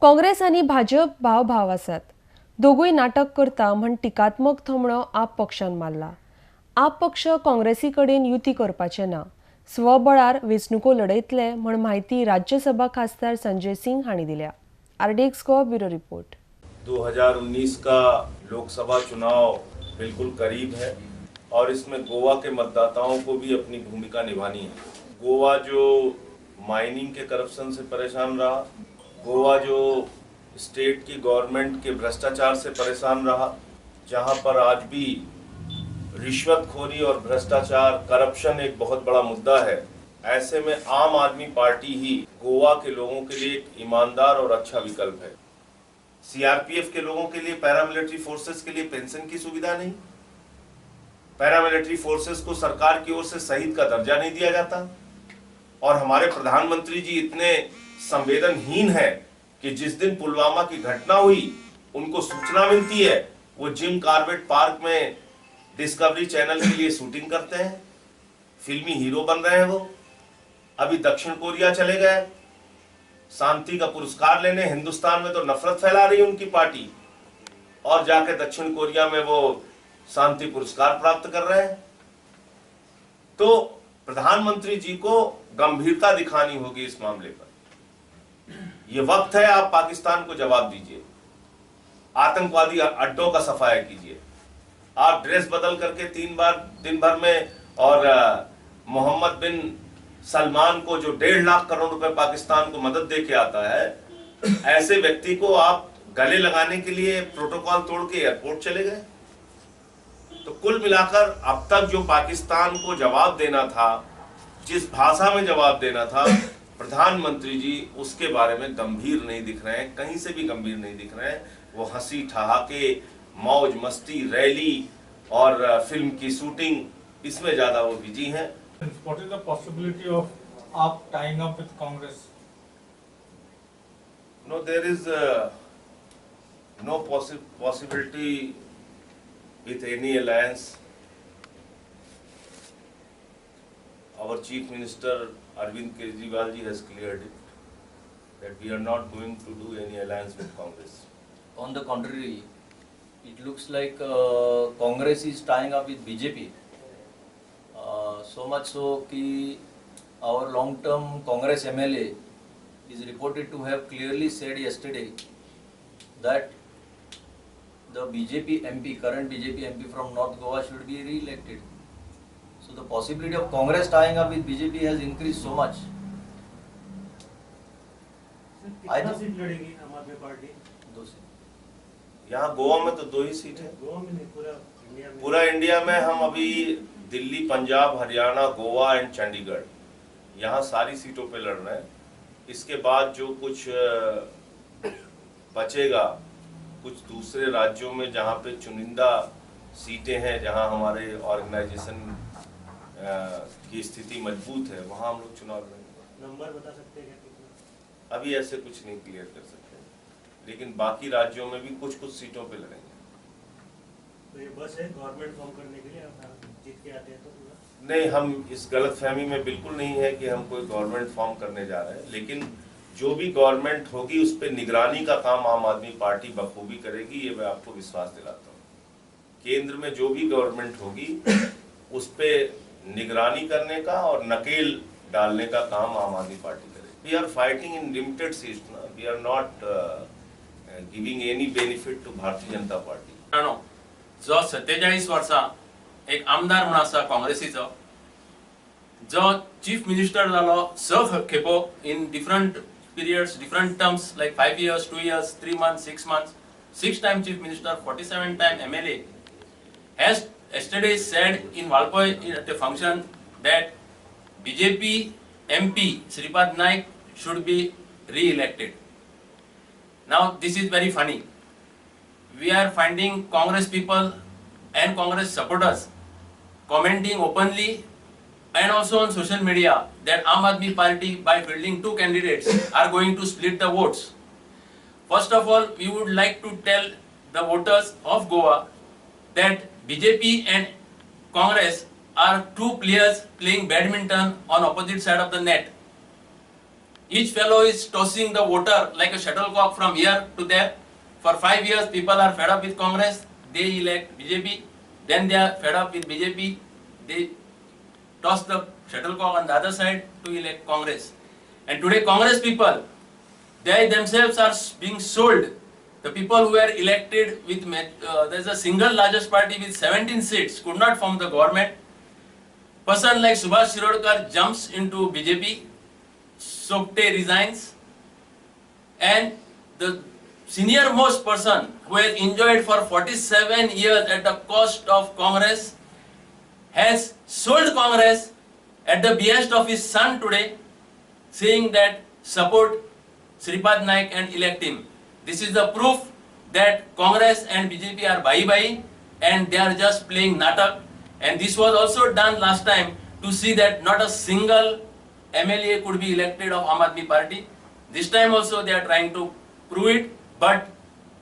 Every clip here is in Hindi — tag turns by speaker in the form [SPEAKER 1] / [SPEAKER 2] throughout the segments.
[SPEAKER 1] काँग्रेस आनी भाजप भाव आसात. दोगूय नाटक करता म्हण टिकात्मक थमणो आप पक्षान मारला. आप पक्ष काँग्रेसी कडेन युती करपाचे ना, स्वबळार वेंचणुको लढयतले म्हण माहिती राज्यसभा खासदार संजय सिंह हांणी दिल्या. RDX को ब्यूरो रिपोर्ट.
[SPEAKER 2] 2019 का लोकसभा चुनाव बिल्कुल करीब है और इसमें गोवा के मतदाताओं को भी अपनी भूमिका निभानी है. गोवा जो माइनिंग के करप्शन से परेशान रहा, गोवा जो स्टेट की गवर्नमेंट के भ्रष्टाचार से परेशान रहा, जहां पर आज भी रिश्वतखोरी और भ्रष्टाचार करप्शन एक बहुत बड़ा मुद्दा है, ऐसे में आम आदमी पार्टी ही गोवा के लोगों के लिए एक ईमानदार और अच्छा विकल्प है. सीआरपीएफ के लोगों के लिए, पैरामिलिट्री फोर्सेस के लिए पेंशन की सुविधा नहीं, पैरामिलिट्री फोर्सेस को सरकार की ओर से शहीद का दर्जा नहीं दिया जाता, और हमारे प्रधानमंत्री जी इतने संवेदनहीन है कि जिस दिन पुलवामा की घटना हुई उनको सूचना मिलती है, वो जिम कॉर्बेट पार्क में डिस्कवरी चैनल के लिए शूटिंग करते हैं, फिल्मी हीरो बन रहे हैं. वो अभी दक्षिण कोरिया चले गए शांति का पुरस्कार लेने. हिंदुस्तान में तो नफरत फैला रही है उनकी पार्टी, और जाके दक्षिण कोरिया में वो शांति पुरस्कार प्राप्त कर रहे हैं. तो प्रधानमंत्री जी को गंभीरता दिखानी होगी इस मामले पर. ये वक्त है, आप पाकिस्तान को जवाब दीजिए, आतंकवादी अड्डों का सफाया कीजिए. आप ड्रेस बदल करके 3 बार दिन भर में, और मोहम्मद बिन सलमान को जो 1.5 लाख करोड़ रुपए पाकिस्तान को मदद दे के आता है, ऐसे व्यक्ति को आप गले लगाने के लिए प्रोटोकॉल तोड़ के एयरपोर्ट चले गए. तो कुल मिलाकर अब तक जो पाकिस्तान को जवाब देना था, जिस भाषा में जवाब देना था, प्रधानमंत्री जी उसके बारे में गंभीर नहीं दिख रहे हैं, कहीं से भी गंभीर नहीं दिख रहे हैं. वो हंसी ठहाके, मौज मस्ती, रैली और फिल्म की शूटिंग, इसमें ज्यादा वो बिजी हैं.
[SPEAKER 3] What is the possibility of AAP tying up with Congress?
[SPEAKER 2] No, there is no possibility with any alliance. Our Chief Minister Arvind Kejriwal ji has cleared it that we are not going to do any alliance with Congress.
[SPEAKER 4] On the contrary, it looks like Congress is tying up with BJP. So much so कि our long-term Congress MLA is reported to have clearly said yesterday that the BJP MP, current BJP MP from North Goa should be re-elected. So the possibility of Congress tying up with BJP has increased so much.
[SPEAKER 5] कितना सीट लड़ेगी आम आदमी पार्टी?
[SPEAKER 4] 2 सीट.
[SPEAKER 2] यहाँ गोवा में तो 2 ही सीट है.
[SPEAKER 5] गोवा में नहीं,
[SPEAKER 2] पूरा इंडिया में हम अभी दिल्ली, पंजाब, हरियाणा, गोवा एंड चंडीगढ़, यहाँ सारी सीटों पे लड़ रहे हैं. इसके बाद जो कुछ बचेगा, कुछ दूसरे राज्यों में जहाँ पे चुनिंदा सीटें हैं, जहाँ हमारे ऑर्गेनाइजेशन की स्थिति मजबूत है, वहाँ हम लोग चुनाव लड़ेंगे.
[SPEAKER 5] नंबर बता सकते हैं कितना?
[SPEAKER 2] अभी ऐसे कुछ नहीं क्लियर कर सकते, लेकिन बाकी राज्यों में भी कुछ सीटों पे लड़ेंगे.
[SPEAKER 5] तो ये बस है गवर्नमेंट फॉर्म करने के लिए, आप जीत के आते हैं तो पूरा?
[SPEAKER 2] नहीं, हम इस गलतफहमी में बिल्कुल नहीं है कि हम कोई गवर्नमेंट फॉर्म करने जा रहे हैं, लेकिन जो भी गवर्नमेंट होगी उस पर निगरानी का काम आम आदमी पार्टी बखूबी करेगी, ये मैं आपको विश्वास दिलाता हूँ. केंद्र में जो भी गवर्नमेंट होगी उस पर निगरानी करने का और नकेल डालने का काम आम आदमी पार्टी करेगी. We are fighting in limited seats ना, we are not giving any benefit to Bharatiya Janata party.
[SPEAKER 6] जो 47 वर्सां एक आमदार म्हणून आसा काँग्रेसीचो, जो चीफ मिनिस्टर जालो 6 खेपो in different periods, different terms like 5 years, 2 years, 3 months, 6 months, 6 time chief minister, 47 time MLA, has yesterday said in Valpoi at a function that BJP MP Sripad Naik should be re-elected. Now this is very funny. We are finding Congress people and Congress supporters commenting openly and also on social media that Aam Aadmi Party, by fielding 2 candidates, are going to split the votes. First of all, we would like to tell the voters of Goa that BJP and Congress are 2 players playing badminton on opposite side of the net. Each fellow is tossing the voter like a shuttlecock from here to there. For 5 years, people are fed up with Congress, they elect BJP. Then they are fed up with BJP, they toss the shuttlecock on the other side to elect Congress. And today, Congress people, they themselves are being sold. The people who were elected with, there's a single largest party with 17 seats, could not form the government. Person like Subhash Shirodkar jumps into BJP, Sopte resigns, and the senior most person who has enjoyed for 47 years at the cost of Congress has sold Congress at the behest of his son today, saying that support Sripad Naik and elect him. This is the proof that Congress and BJP are bhai and they are just playing natak. And this was also done last time to see that not a single MLA could be elected of Aam Aadmi Party. This time also they are trying to prove it, but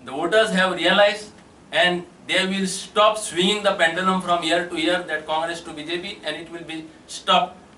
[SPEAKER 6] the voters have realized and they will stop swinging the pendulum from year to year, that Congress to BJP, and it will be stopped